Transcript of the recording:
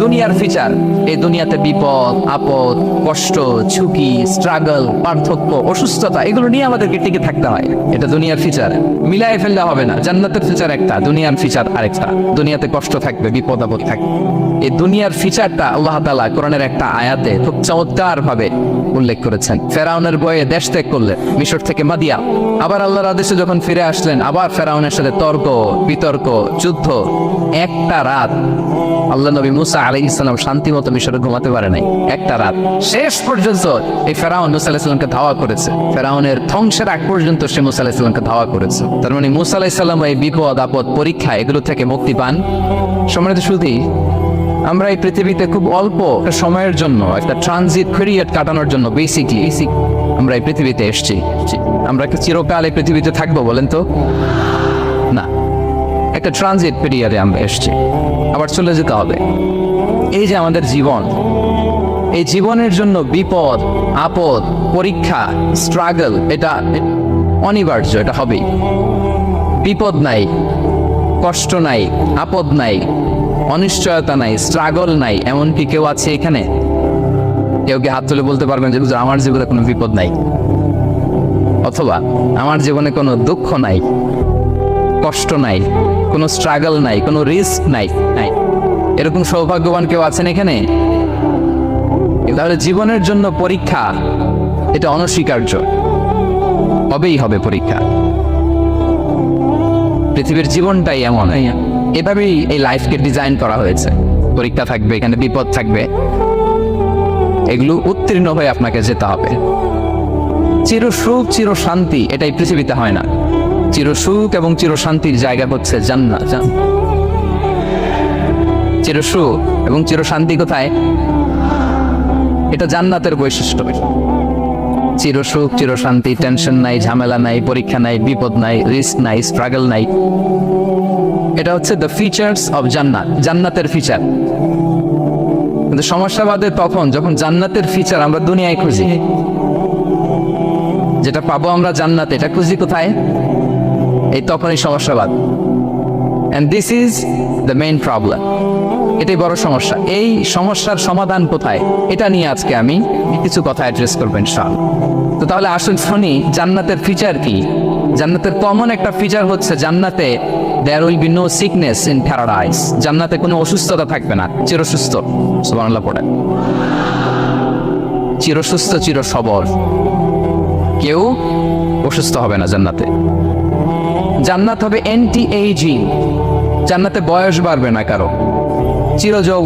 দুনিয়ার ফিচার, এই দুনিয়াতে বিপদ আপদ, কষ্ট, ঝুঁকি, স্ট্রাগল, পার্থক্য, অসুস্থতা, এগুলো নিয়ে আমাদেরকে টিকে থাকতে হয়। এটা দুনিয়ার ফিচার, মিলাই ফেললে হবে না। জান্নাতের ফিচার একটা, দুনিয়ার ফিচার আরেকটা। দুনিয়াতে কষ্ট থাকবে, বিপদ আপদ থাকবে। এই দুনিয়ার ফিচারটা আল্লাহ তাআলা কোরআনের একটা আয়াতে খুব চমৎকার ভাবে উল্লেখ করেছেন। ফেরাউনের ভয়ে দেশ ত্যাগ করলেন, মিশর থেকে মাদিয়া। আবার আল্লাহর আদেশে যখন ফিরে আসলেন, আবার ফেরাউনের সাথে তর্ক বিতর্ক, যুদ্ধ। একটা রাত আল্লাহ নবী মুসা আলাইহিস সালাম শান্তি মতো মিশরে ঘুমাতে পারে নাই। একটা রাত শেষ পর্যন্ত এই ফেরাউন মুসা আলাইহিস সালামকে ধাওয়া করেছে। ফেরাউনের ধ্বংসের আগ পর্যন্ত সে মুসা আলাইহিস সালামকে ধাওয়া করেছে। তার মানে মুসা আলাইহিস সালাম এই বিপদ আপদ, পরীক্ষা, এগুলো থেকে মুক্তি পান। সম্মানিত সুধী, আমরা এই পৃথিবীতে খুব অল্প একটা সময়ের জন্য, একটা ট্রানজিট পিরিয়ড কাটানোর জন্য বেসিকলি আমরা এই পৃথিবীতে এসেছি। আমরা কি চিরকাল এই পৃথিবীতে থাকবো বলেন তো? না, একটা ট্রানজিট পিরিয়ডে আমরা এসেছি, আবার চলে যেতে হবে। এই যে আমাদের জীবন, এই জীবনের জন্য বিপদ আপদ, পরীক্ষা, স্ট্রাগল, এটা অনিবার্য, এটা হবেই। বিপদ নাই, কষ্ট নাই, আপদ নাই, অনিশ্চয়তা নাই, স্ট্রাগল নাই, এমনকি কেউ আছে এখানে? কেউ কি হাত তুলে বলতে পারবেন যে আমার জীবনে কোনো বিপদ নাই, অথবা আমার জীবনে কোনো দুঃখ নাই, কষ্ট নাই, কোনো স্ট্রাগল নাই, কোনো রিস্ক নাই? নাই। এরকম সৌভাগ্যবান কেউ আছেন এখানে? তাহলে জীবনের জন্য পরীক্ষা, এটা অনস্বীকার্য, হবেই হবে পরীক্ষা। পৃথিবীর জীবনটাই এমন, এভাবেই এই লাইফকে ডিজাইন করা হয়েছে। পরীক্ষা থাকবে, এখানে বিপদ থাকবে, এগুলো উত্তীর্ণ হয়ে আপনাকে যেতে হবে। চির সুখ চির শান্তি এটাই পৃথিবীতে হয় না। চির সুখ এবং চির শান্তির জায়গা হচ্ছে জান্নাত। চির সুখ এবং চির শান্তি কোথায়? এটা জান্নাতের বৈশিষ্ট্য। চির সুখ চির শান্তি, টেনশন নাই, ঝামেলা নাই, পরীক্ষা নাই, বিপদ নাই, রিস্ক নাই, স্ট্রাগল নাই, এটা হচ্ছে দ্য ফিচার্স অফ জান্নাত, জান্নাতের ফিচার। কিন্তু সমস্যা বাদে তখন যখন জান্নাতের ফিচার আমরা দুনিয়ায় খুঁজি, যেটা পাবো আমরা জান্নাতে, এটা খুঁজি কোথায়? এই তখনই সমস্যাবাদ। And this is the main problem. এটাই বড় সমস্যা। এই সমস্যার সমাধান কোথায়, এটা নিয়ে আজকে আমি কিছু কথা অ্যাড্রেস করবো ইনশাআল্লাহ। তো তাহলে আসুন শুনি জান্নাতের ফিচার কি। জান্নাতের কমন একটা ফিচার হচ্ছে জান্নাতে there will be no sickness in paradise. জান্নাতে কোনো অসুস্থতা থাকবে না, চিরসুস্থ। সুবহানাল্লাহ পড়েন। চিরসুস্থ চির সবল, কেউ অসুস্থ হবে না জান্নাতে। জান্নাত হবে অ্যান্টি এইজিং, জান্নাতে বয়স বাড়বে না কারো, চিরযৌবন।